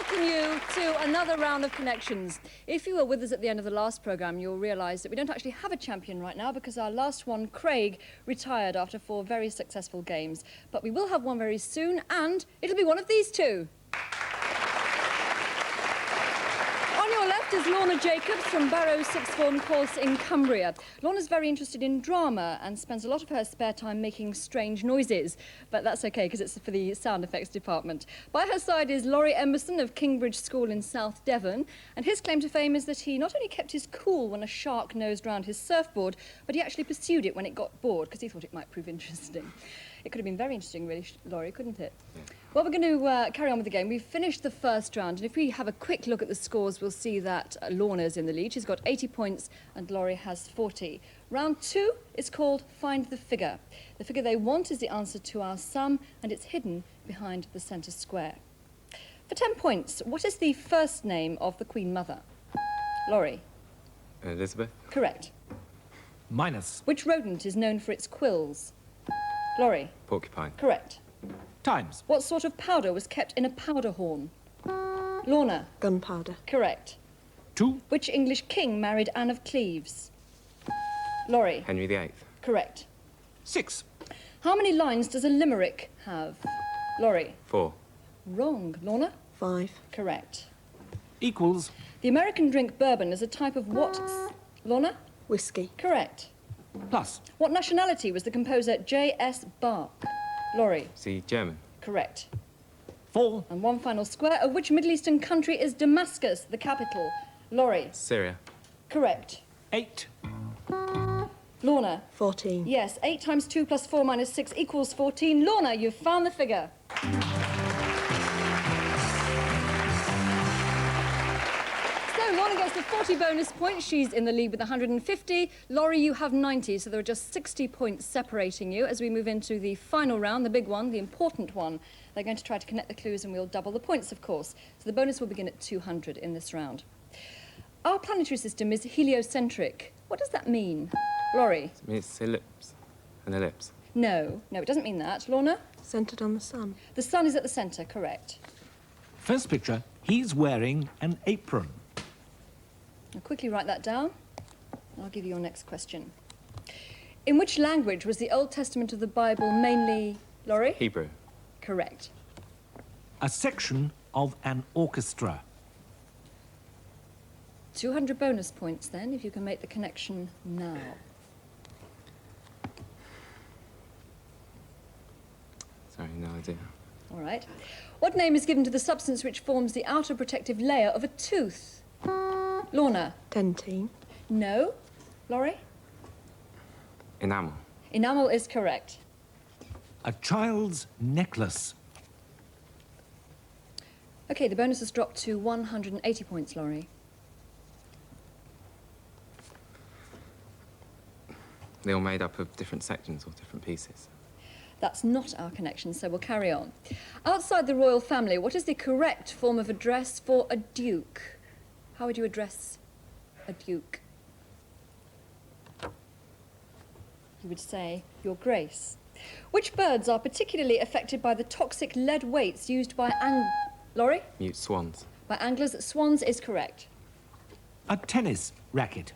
welcome you to another round of Connections. If you were with us at the end of the last programme, you'll realise that we don't actually have a champion right now because our last one, Craig, retired after 4 very successful games. But we will have one very soon, and it'll be one of these two. On your left is Lorna Jacobs from Barrow's sixth form course in Cumbria. Lorna's very interested in drama and spends a lot of her spare time making strange noises, but that's okay because it's for the sound effects department. By her side is Laurie Emerson of Kingbridge School in South Devon, and his claim to fame is that he not only kept his cool when a shark nosed round his surfboard, but he actually pursued it when it got bored because he thought it might prove interesting. It could have been very interesting, really, Laurie, couldn't it? Yeah. Well, we're going to carry on with the game. We've finished the first round, and if we have a quick look at the scores, we'll see that Lorna's in the lead. She's got 80 points, and Laurie has 40. Round 2 is called Find the Figure. The figure they want is the answer to our sum, and it's hidden behind the centre square. For 10 points, what is the first name of the Queen Mother? Laurie? Elizabeth. Correct. Minus. Which rodent is known for its quills? Laurie? Porcupine. Correct. Times. What sort of powder was kept in a powder horn? Lorna? Gunpowder. Correct. 2. Which English king married Anne of Cleves? Laurie? Henry VIII. Correct. 6. How many lines does a limerick have? Laurie? 4. Wrong. Lorna? 5. Correct. Equals. The American drink bourbon is a type of what? Lorna? Whiskey. Correct. Plus. What nationality was the composer J.S. Bach? Laurie? See, German. Correct. 4. And one final square. Of which Middle Eastern country is Damascus the capital? Laurie? Syria. Correct. 8. Lorna? 14. Yes, 8 times 2 plus 4 minus 6 equals 14. Lorna, you've found the figure. So Lorna gets the 40 bonus points. She's in the lead with 150. Laurie, you have 90, so there are just 60 points separating you. As we move into the final round, the big one, the important one, they're going to try to connect the clues and we'll double the points, of course. So the bonus will begin at 200 in this round. Our planetary system is heliocentric. What does that mean? Laurie? It means ellipse. An ellipse. No, it doesn't mean that. Lorna? Centred on the sun. The sun is at the centre, correct. First picture, he's wearing an apron. I'll quickly write that down. I'll give you your next question. In which language was the Old Testament of the Bible mainly... Laurie? Hebrew. Correct. A section of an orchestra. 200 bonus points, then, if you can make the connection now. Sorry, no idea. All right. What name is given to the substance which forms the outer protective layer of a tooth? Lorna? Dentine. No. Laurie? Enamel. Enamel is correct. A child's necklace. OK, the bonus has dropped to 180 points, Laurie. They're all made up of different sections or different pieces. That's not our connection, so we'll carry on. Outside the royal family, what is the correct form of address for a duke? How would you address a duke? You would say, Your Grace. Which birds are particularly affected by the toxic lead weights used by Laurie? Mute swans. By anglers. Swans is correct. A tennis racket.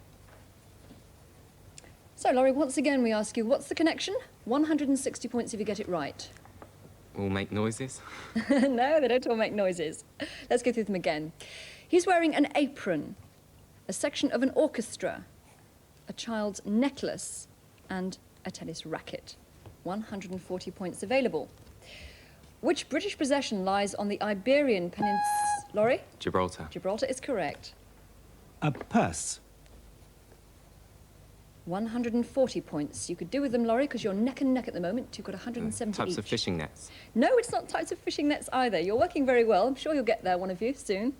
So, Laurie, once again we ask you, what's the connection? 160 points if you get it right. All make noises. No, they don't all make noises. Let's go through them again. He's wearing an apron, a section of an orchestra, a child's necklace, and a tennis racket. 140 points available. Which British possession lies on the Iberian Peninsula? Laurie? Gibraltar. Gibraltar is correct. A purse. 140 points. You could do with them, Laurie, because you're neck and neck at the moment. You've got 170 Types each. of fishing nets. No, it's not types of fishing nets either. You're working very well. I'm sure you'll get there, one of you, soon.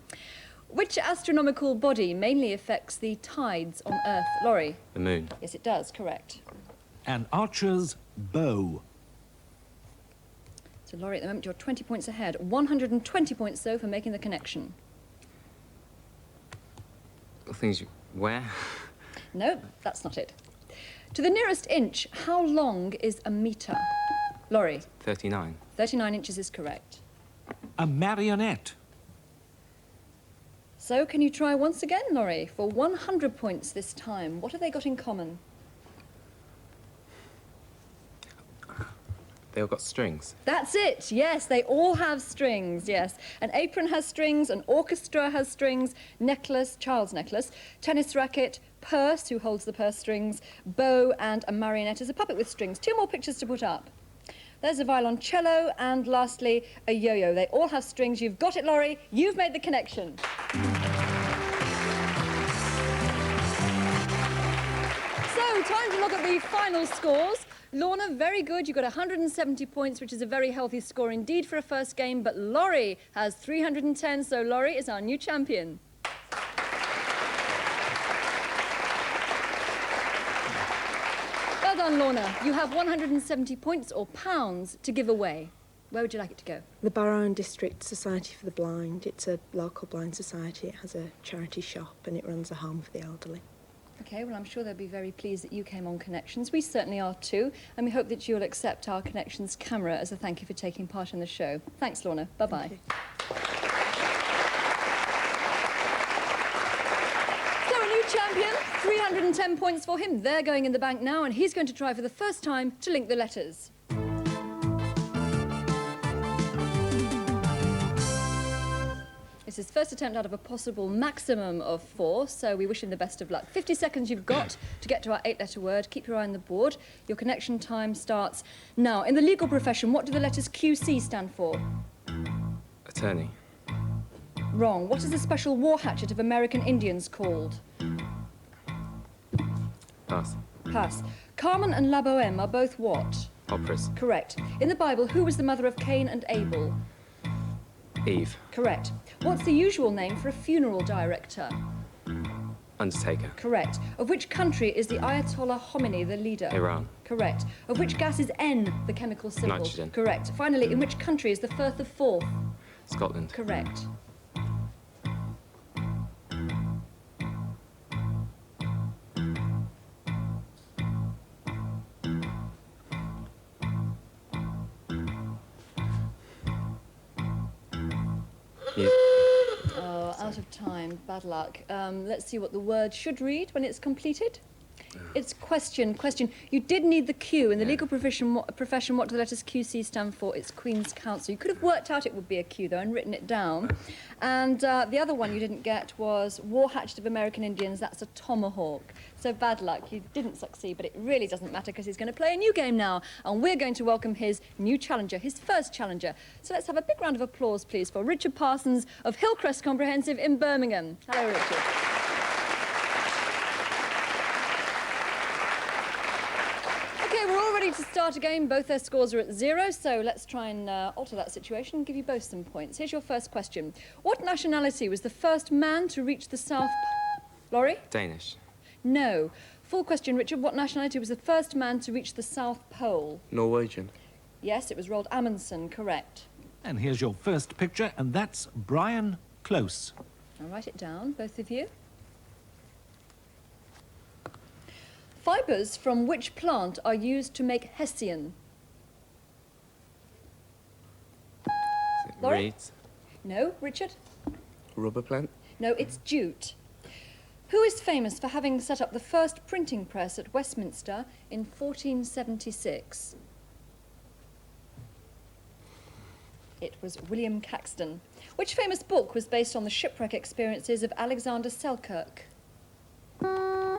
Which astronomical body mainly affects the tides on Earth? Laurie? The moon. Yes, it does. Correct. An archer's bow. So, Laurie, at the moment, you're 20 points ahead. 120 points, though, for making the connection. Things you wear. No, that's not it. To the nearest inch, how long is a metre? Laurie? 39. 39 inches is correct. A marionette. So can you try once again, Laurie, for 100 points this time? What have they got in common? They all got strings. That's it, yes, they all have strings, yes. An apron has strings, an orchestra has strings, necklace, child's necklace, tennis racket, purse, who holds the purse strings, bow, and a marionette is a puppet with strings. 2 more pictures to put up. There's a violoncello, and lastly, a yo-yo. They all have strings. You've got it, Laurie. You've made the connection. So, time to look at the final scores. Lorna, very good. You got 170 points, which is a very healthy score indeed for a first game. But Laurie has 310, so Laurie is our new champion. Well done, Lorna. You have 170 points or pounds to give away. Where would you like it to go? The Borough and District Society for the Blind. It's a local blind society. It has a charity shop and it runs a home for the elderly. OK, well, I'm sure they'll be very pleased that you came on Connections. We certainly are too, and we hope that you'll accept our Connections camera as a thank you for taking part in the show. Thanks, Lorna. Bye-bye. So, a new champion, 310 points for him. They're going in the bank now, and he's going to try for the first time to link the letters. It's his first attempt out of a possible maximum of 4, so we wish him the best of luck. 50 seconds you've got to get to our 8-letter word. Keep your eye on the board. Your connection time starts now. In the legal profession, what do the letters QC stand for? Attorney. Wrong. What is the special war hatchet of American Indians called? Pass. Pass. Carmen and La Boheme are both what? Operas. Correct. In the Bible, who was the mother of Cain and Abel? Eve. Correct. What's the usual name for a funeral director? Undertaker. Correct. Of which country is the Ayatollah Khomeini the leader? Iran. Correct. Of which gas is N the chemical symbol? Nitrogen. Correct. Finally, in which country is the Firth of Forth? Scotland. Correct. You. Oh, out of time. Bad luck. Let's see what the word should read when it's completed. It's question. You did need the Q. In the legal profession, what do the letters QC stand for? It's Queen's Counsel. You could have worked out it would be a Q, though, and written it down. And the other one you didn't get was War Hatchet of American Indians. That's a tomahawk. So bad luck. You didn't succeed, but it really doesn't matter because he's going to play a new game now. And we're going to welcome his new challenger, his first challenger. So let's have a big round of applause, please, for Richard Parsons of Hillcrest Comprehensive in Birmingham. Hello, Richard. To start again, both their scores are at 0, so let's try and alter that situation and give you both some points. Here's your first question. What nationality was the first man to reach the South Pole? Laurie? Danish. No. Full question, Richard. What nationality was the first man to reach the South Pole? Norwegian. Yes, it was Roald Amundsen, correct. And here's your first picture, and that's Brian Close. Now write it down, both of you. Fibres from which plant are used to make hessian? Laurie? Reeds. No, Richard? Rubber plant. No, it's jute. Who is famous for having set up the first printing press at Westminster in 1476? It was William Caxton. Which famous book was based on the shipwreck experiences of Alexander Selkirk?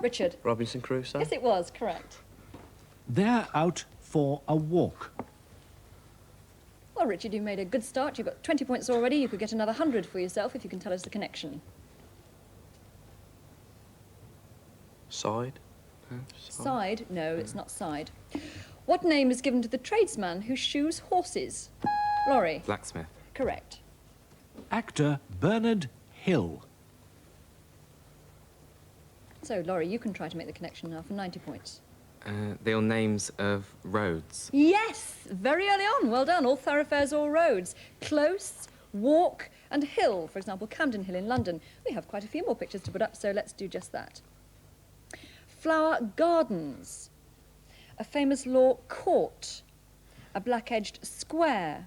Richard? Robinson Crusoe. Yes, it was, correct. They're out for a walk. Well, Richard, you made a good start. You've got 20 points already. You could get another 100 for yourself if you can tell us the connection. Side. Side? No, it's not side. What name is given to the tradesman who shoes horses? Laurie? Blacksmith. Correct. Actor Bernard Hill. So, Laurie, you can try to make the connection now for 90 points. They all names of roads. Yes! Very early on. Well done. All thoroughfares, all roads. Close, walk, and hill. For example, Camden Hill in London. We have quite a few more pictures to put up, so let's do just that. Flower gardens. A famous law court. A black-edged square.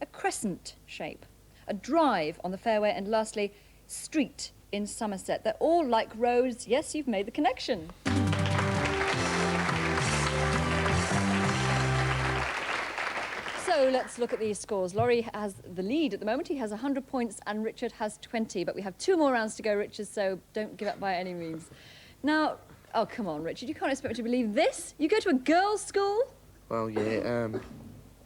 A crescent shape. A drive on the fairway, and lastly, street in Somerset? They're all like roads. Yes, you've made the connection. So let's look at these scores. Laurie has the lead at the moment. He has 100 points and Richard has 20. But we have 2 more rounds to go, Richard, so don't give up by any means. Now, oh, come on, Richard. You can't expect me to believe this. You go to a girls' school? Well, yeah,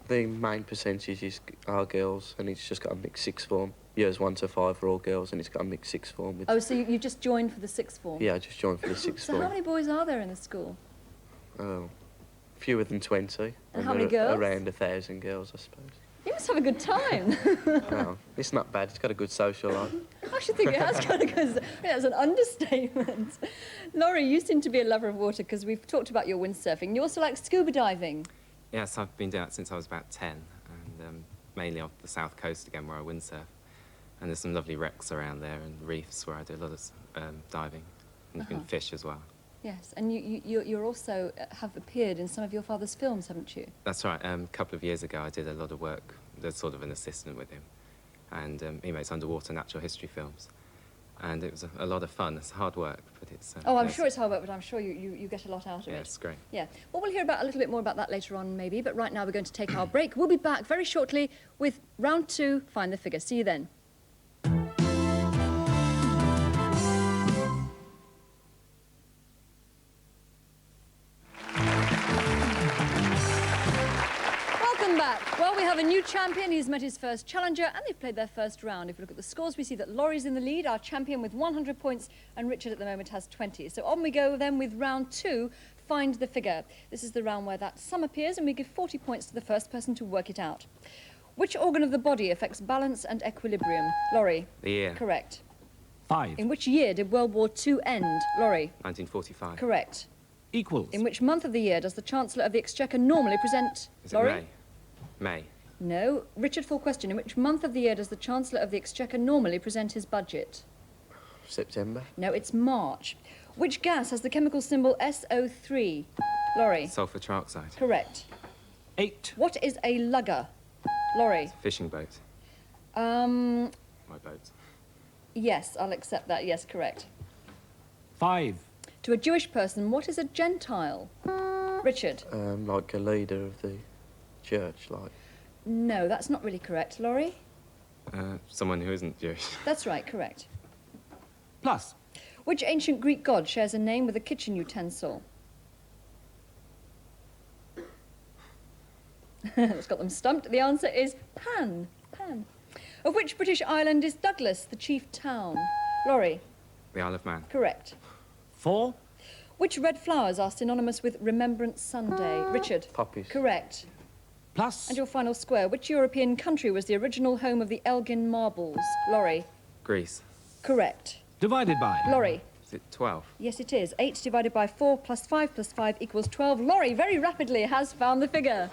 the main percentage are girls, and it's just got a mixed sixth form. Years 1 to 5 are all girls, and it's got a mixed sixth form. With... Oh, so you just joined for the sixth form? Yeah, I just joined for the sixth So form. how many boys are there in the school? Oh, fewer than 20. And how many girls? Around 1,000 girls, I suppose. You must have a good time. Well, it's not bad. It's got a good social life. I should think it has got a good... That's an understatement. Laurie, you seem to be a lover of water because we've talked about your windsurfing. You also like scuba diving. Yes, I've been doing that since I was about 10, and mainly off the south coast again where I windsurf. And there's some lovely wrecks around there and reefs where I do a lot of diving. And you can fish as well. Yes, and you're also have appeared in some of your father's films, haven't you? That's right. A couple of years ago I did a lot of work as sort of an assistant with him. And he makes underwater natural history films. And it was a lot of fun. It's hard work, but it's... Oh, I'm sure it's hard work, but I'm sure you get a lot out of it. Yeah, it's great. Yeah. Well, we'll hear about a little bit more about that later on, maybe, but right now we're going to take our break. We'll be back very shortly with round 2, Find the Figure. See you then. Well, we have a new champion. He's met his first challenger and they've played their first round. If we look at the scores, we see that Laurie's in the lead, our champion, with 100 points, and Richard at the moment has 20. So on we go then with round 2, Find the Figure. This is the round where that sum appears and we give 40 points to the first person to work it out. Which organ of the body affects balance and equilibrium? Laurie? The ear. Correct. 5. In which year did World War II end? Laurie? 1945. Correct. Equals. In which month of the year does the Chancellor of the Exchequer normally present? Is it Laurie? May? May. No. Richard, full question. In which month of the year does the Chancellor of the Exchequer normally present his budget? September. No, it's March. Which gas has the chemical symbol SO3? Laurie? Sulfur trioxide. Correct. 8. What is a lugger? Laurie? Fishing boat. Um, My boat. yes, I'll accept that. Yes, correct. 5. To a Jewish person, what is a Gentile? Richard? Like a leader of the church, like. No, that's not really correct. Laurie? Someone who isn't Jewish. That's right, correct. Plus. Which ancient Greek god shares a name with a kitchen utensil? That's got them stumped. The answer is Pan. Pan. Of which British island is Douglas, the chief town? Laurie? The Isle of Man. Correct. 4. Which red flowers are synonymous with Remembrance Sunday? Richard? Poppies. Correct. Plus. And your final square. Which European country was the original home of the Elgin marbles? Laurie? Greece. Correct. Divided by. Laurie? Is it 12? Yes, it is. 8 divided by 4 plus 5 plus 5 equals 12. Laurie very rapidly has found the figure.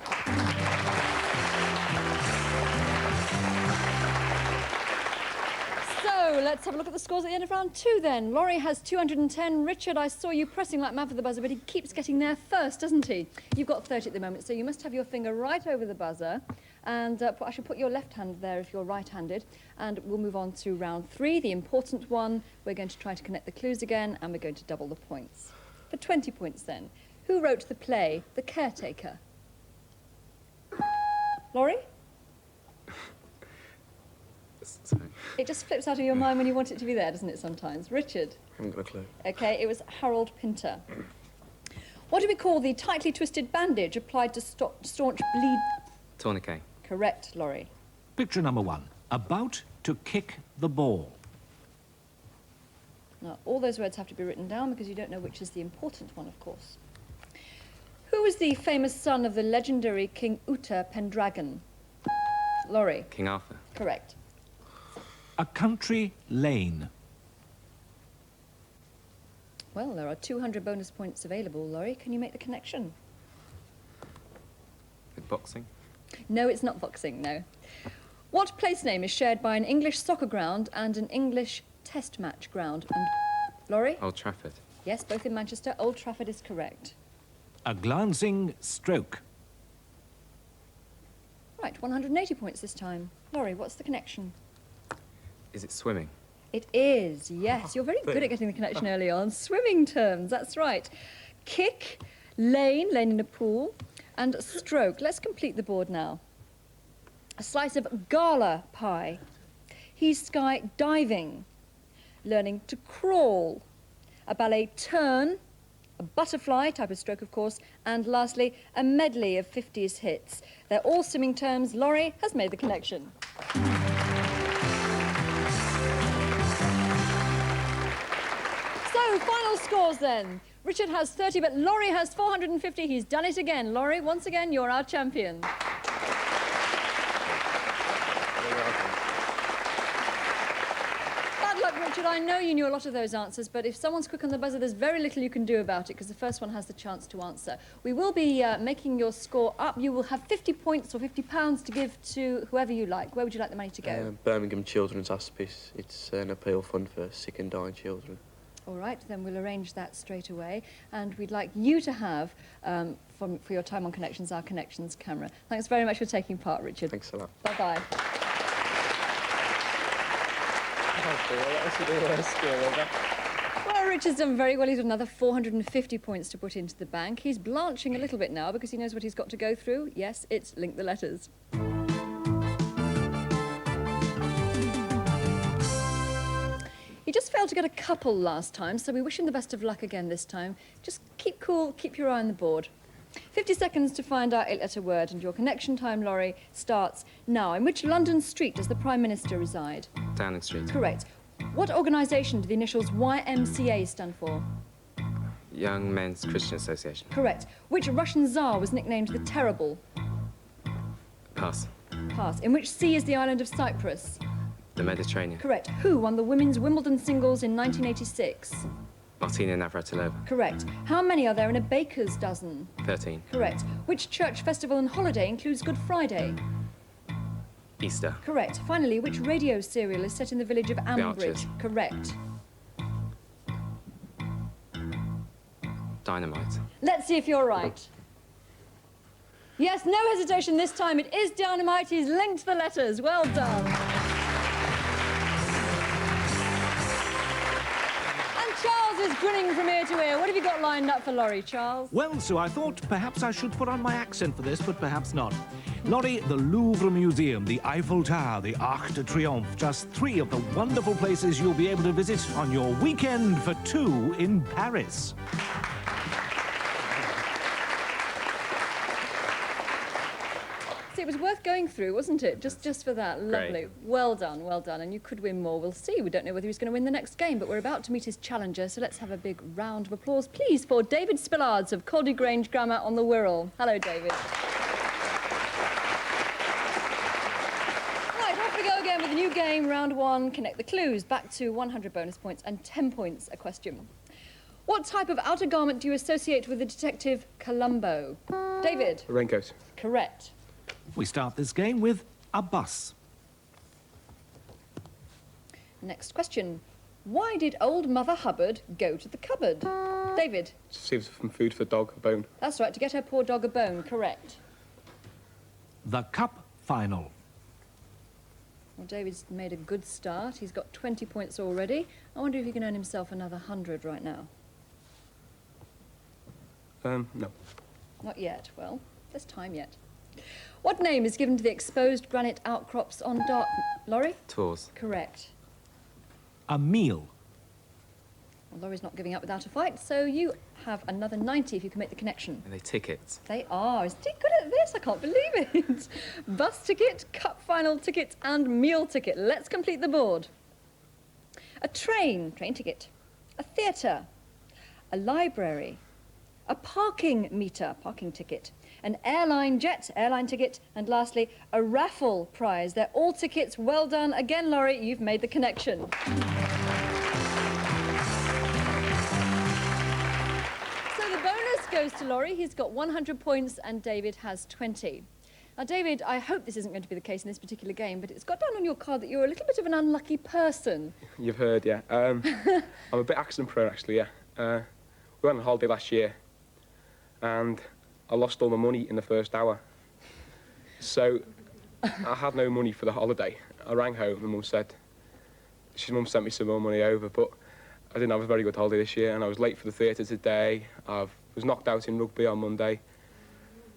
So let's have a look at the scores at the end of round 2 then. Laurie has 210. Richard, I saw you pressing like mad for the buzzer, but he keeps getting there first, doesn't he? You've got 30 at the moment, so you must have your finger right over the buzzer. And I should put your left hand there if you're right-handed. And we'll move on to round 3, the important one. We're going to try to connect the clues again, and we're going to double the points. For 20 points then, who wrote the play The Caretaker? Laurie? Sorry. It just flips out of your mind when you want it to be there, doesn't it, sometimes? Richard? I haven't got a clue. OK, it was Harold Pinter. What do we call the tightly twisted bandage applied to staunch bleed? Tourniquet. Correct, Laurie. Picture number 1. About to kick the ball. Now, all those words have to be written down because you don't know which is the important one, of course. Who was the famous son of the legendary King Uther Pendragon? Laurie? King Arthur. Correct. A country lane. Well, there are 200 bonus points available, Laurie. Can you make the connection? With boxing. No, it's not boxing, no. What place name is shared by an English soccer ground and an English test match ground? And Laurie? Old Trafford. Yes, both in Manchester. Old Trafford is correct. A glancing stroke. Right, 180 points this time. Laurie, what's the connection? Is it swimming? It is, yes. You're very good at getting the connection early on. Swimming terms, that's right. Kick, lane in a pool, and stroke. Let's complete the board now. A slice of gala pie. He's sky diving. Learning to crawl. A ballet turn. A butterfly, type of stroke, of course, and lastly, a medley of 50s hits. They're all swimming terms. Laurie has made the connection. So, final scores then. Richard has 30, but Laurie has 450. He's done it again. Laurie, once again, you're our champion. Bad luck, Richard. I know you knew a lot of those answers, but if someone's quick on the buzzer, there's very little you can do about it because the first one has the chance to answer. We will be making your score up. You will have 50 points or £50 to give to whoever you like. Where would you like the money to go? Birmingham Children's Hospice. It's an appeal fund for sick and dying children. All right, then we'll arrange that straight away. And we'd like you to have, for your time on Connections, our Connections camera. Thanks very much for taking part, Richard. Thanks a lot. Bye-bye. Well, Richard's done very well. He's got another 450 points to put into the bank. He's blanching a little bit now because he knows what he's got to go through. Yes, it's link the letters. He just failed to get a couple last time, so we wish him the best of luck again this time. Just keep cool, keep your eye on the board. 50 seconds to find our 8-letter word, and your connection time, Laurie, starts now. In which London street does the Prime Minister reside? Downing Street. Correct. What organisation do the initials YMCA stand for? Young Men's Christian Association. Correct. Which Russian Tsar was nicknamed the Terrible? Pass. Pass. In which sea is the island of Cyprus? The Mediterranean. Correct. Who won the women's Wimbledon singles in 1986? Martina Navratilova. Correct. How many are there in a baker's dozen? 13. Correct. Which church festival and holiday includes Good Friday? Easter. Correct. Finally, which radio serial is set in the village of Ambridge? Archers. Correct. Dynamite. Let's see if you're right. Yes, no hesitation this time. It is Dynamite. He's linked the letters. Well done. Charles is grinning from ear to ear. What have you got lined up for Laurie, Charles? Well, Sue, I thought perhaps I should put on my accent for this, but perhaps not. Laurie, the Louvre Museum, the Eiffel Tower, the Arc de Triomphe, just 3 of the wonderful places you'll be able to visit on your weekend for 2 in Paris. See, it was worth going through, wasn't it? Just for that. Lovely. Great. Well done, well done. And you could win more. We'll see. We don't know whether he's going to win the next game, but we're about to meet his challenger, so let's have a big round of applause, please, for David Spillards of Caldy Grange Grammar on the Wirral. Hello, David. Right, off we go again with a new game, round 1. Connect the clues. Back to 100 bonus points and 10 points a question. What type of outer garment do you associate with the detective Columbo? David? A raincoat. Correct. We start this game with a bus. Next question. Why did old Mother Hubbard go to the cupboard? David? Saves some food for the dog, a bone. That's right, to get her poor dog a bone. Correct. The Cup Final. Well, David's made a good start. He's got 20 points already. I wonder if he can earn himself another 100 right now. No. Not yet. Well, there's time yet. What name is given to the exposed granite outcrops on Laurie? Tours. Correct. A meal. Well, Laurie's not giving up without a fight, so you have another 90 if you can make the connection. Are they tickets? They are. Is he good at this? I can't believe it. Bus ticket, cup final ticket, and meal ticket. Let's complete the board. A train ticket. A theatre. A library. A parking meter, parking ticket. An airline ticket, and lastly, a raffle prize. They're all tickets. Well done. Again, Laurie, you've made the connection. So the bonus goes to Laurie. He's got 100 points, and David has 20. Now, David, I hope this isn't going to be the case in this particular game, but it's got down on your card that you're a little bit of an unlucky person. You've heard, yeah. I'm a bit accident prone, actually, yeah. We went on holiday last year, and I lost all my money in the first hour. So I had no money for the holiday. I rang home and Mum said, His mum sent me some more money over, but I didn't have a very good holiday this year, and I was late for the theatre today. I was knocked out in rugby on Monday.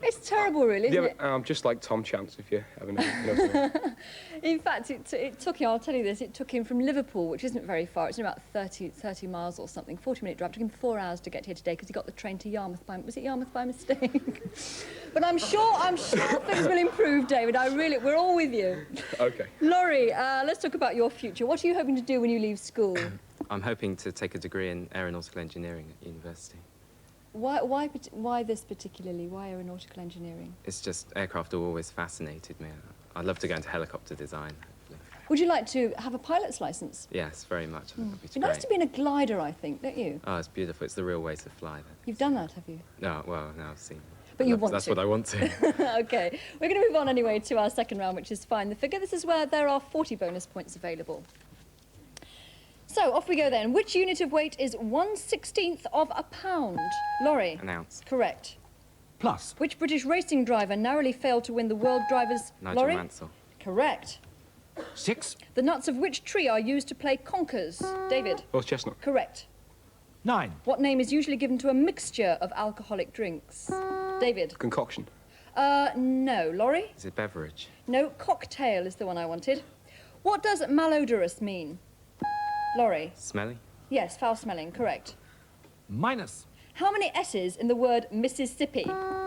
It's terrible, really, isn't it? I'm just like Tom Chance, if you ever know. You know what I mean. In fact, it took him, I'll tell you this, it took him from Liverpool, which isn't very far, it's only about 30 miles or something, 40-minute drive. It took him 4 hours to get here today because he got the train to Yarmouth was it Yarmouth by mistake? But I'm sure things will improve, David. We're all with you. Okay. Laurie, let's talk about your future. What are you hoping to do when you leave school? I'm hoping to take a degree in aeronautical engineering at university. Why this particularly? Why aeronautical engineering? It's just aircraft have always fascinated me. I'd love to go into helicopter design, hopefully. Would you like to have a pilot's licence? Yes, very much. That'd be It'd be nice to be in a glider, I think, don't you? Oh, it's beautiful. It's the real way to fly. Then. You've done that, have you? No, well, no, I've seen. But you want That's to. what I want to. OK. We're going to move on anyway to our second round, which is fine. The figure, this is where there are 40 bonus points available. So, off we go then. Which unit of weight is 1/16 of a pound? Laurie? An ounce. Correct. Plus. Which British racing driver narrowly failed to win the World Drivers... Nigel Laurie? Mansell. Correct. 6. The nuts of which tree are used to play conkers? David? Horse chestnut. Correct. 9. What name is usually given to a mixture of alcoholic drinks? David? Concoction. No. Laurie? Is it beverage? No, cocktail is the one I wanted. What does malodorous mean? Laurie? Smelly? Yes, foul-smelling, correct. Minus. How many S's in the word Mississippi?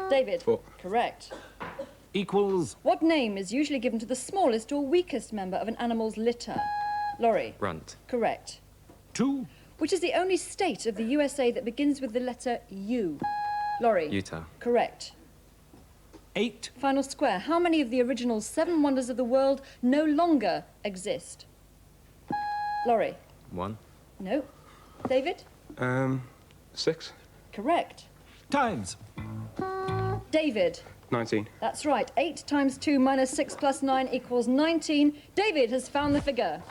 David? 4. Correct. Equals. What name is usually given to the smallest or weakest member of an animal's litter? Laurie? Runt. Correct. 2. Which is the only state of the USA that begins with the letter U? Laurie? Utah. Correct. 8. Final square. How many of the original 7 wonders of the world no longer exist? Laurie? 1. No. David? 6. Correct. Times. David? 19. That's right. 8 times 2 minus 6 plus 9 equals 19. David has found the figure.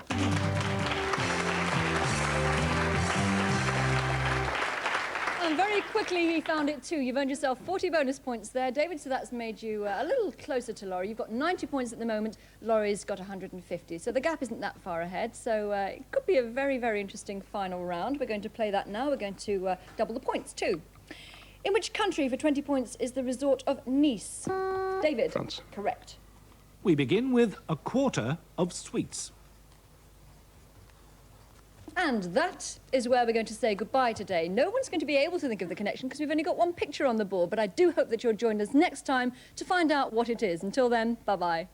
And very quickly he found it too. You've earned yourself 40 bonus points there, David, so that's made you a little closer to Laurie. You've got 90 points at the moment. Laurie's got 150. So the gap isn't that far ahead. So it could be a very, very interesting final round. We're going to play that now. We're going to double the points too. In which country, for 20 points, is the resort of Nice? David? France. Correct. We begin with a quarter of sweets. And that is where we're going to say goodbye today. No one's going to be able to think of the connection because we've only got one picture on the board, but I do hope that you'll join us next time to find out what it is. Until then, bye-bye.